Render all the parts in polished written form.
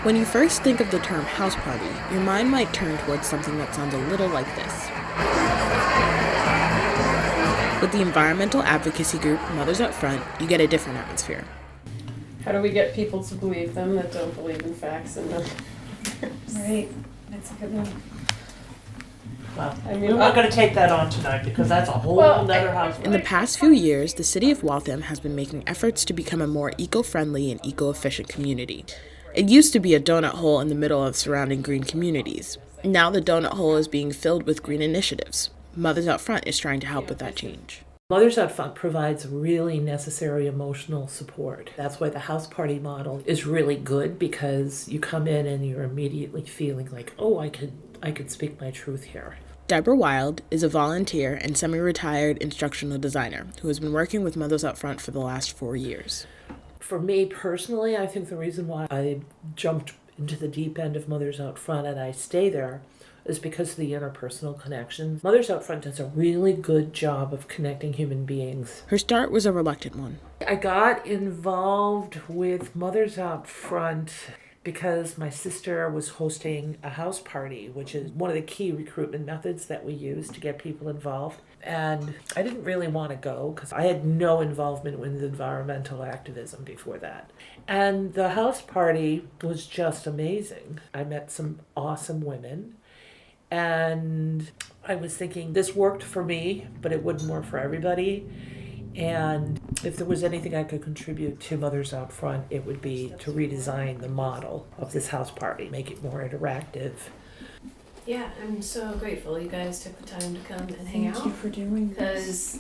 When you first think of the term house party, your mind might turn towards something that sounds a little like this. With the environmental advocacy group Mothers Out Front, you get a different atmosphere. How do we get people to believe them that don't believe in facts and numbers? Right, that's a good one. Well, we're not going to take that on tonight because that's a whole other house. In the past few years, the city of Waltham has been making efforts to become a more eco-friendly and eco-efficient community. It used to be a donut hole in the middle of surrounding green communities. Now the donut hole is being filled with green initiatives. Mothers Out Front is trying to help with that change. Mothers Out Front provides really necessary emotional support. That's why the house party model is really good, because you come in and you're immediately feeling like, oh, I could speak my truth here. Deborah Wild is a volunteer and semi-retired instructional designer who has been working with Mothers Out Front for the last 4 years. For me personally, I think the reason why I jumped into the deep end of Mothers Out Front and I stay there is because of the interpersonal connection. Mothers Out Front does a really good job of connecting human beings. Her start was a reluctant one. I got involved with Mothers Out Front because my sister was hosting a house party, which is one of the key recruitment methods that we use to get people involved. And I didn't really want to go because I had no involvement with environmental activism before that. And the house party was just amazing. I met some awesome women. And I was thinking, this worked for me, but it wouldn't work for everybody. And if there was anything I could contribute to Mothers Out Front, it would be to redesign the model of this house party, make it more interactive. Yeah, I'm so grateful you guys took the time to come and hang out. Thank you for doing this. Because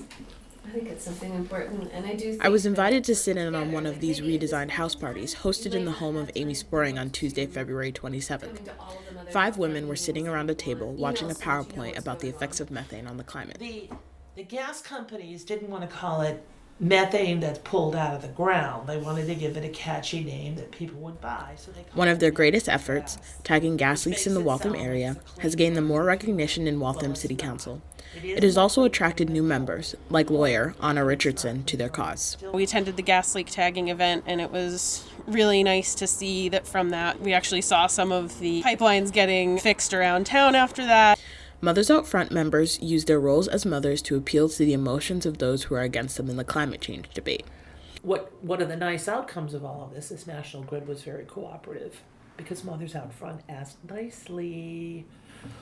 I think it's something important, and I do think I was invited to sit in on one of these redesigned house parties hosted in the home of Amy Sporing on Tuesday, February 27th. 5 women were sitting around a table watching a PowerPoint about the effects of methane on the climate. The gas companies didn't want to call it methane that's pulled out of the ground. They wanted to give it a catchy name that people would buy. So they One of their greatest efforts, tagging gas leaks in the Waltham area, has gained them more recognition in Waltham City Council. It has also attracted new members, like lawyer Anna Richardson, to their cause. We attended the gas leak tagging event, and it was really nice to see that from that we actually saw some of the pipelines getting fixed around town after that. Mothers Out Front members use their roles as mothers to appeal to the emotions of those who are against them in the climate change debate. One of the nice outcomes of all of this is National Grid was very cooperative because Mothers Out Front asked nicely.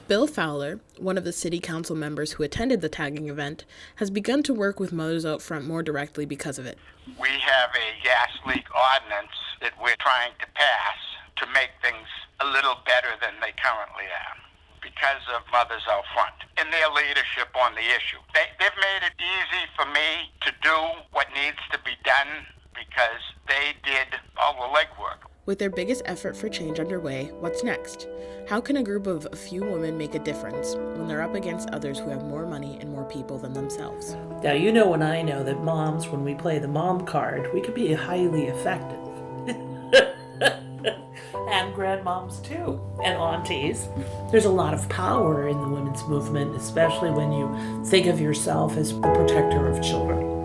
Bill Fowler, one of the city council members who attended the tagging event, has begun to work with Mothers Out Front more directly because of it. We have a gas leak ordinance that we're trying to pass to make things a little better than they currently are, because of Mothers Out Front and their leadership on the issue. They've made it easy for me to do what needs to be done because they did all the legwork. With their biggest effort for change underway, what's next? How can a group of a few women make a difference when they're up against others who have more money and more people than themselves? Now, you know and I know that moms, when we play the mom card, we can be highly effective. And grandmoms too, and aunties. There's a lot of power in the women's movement, especially when you think of yourself as the protector of children.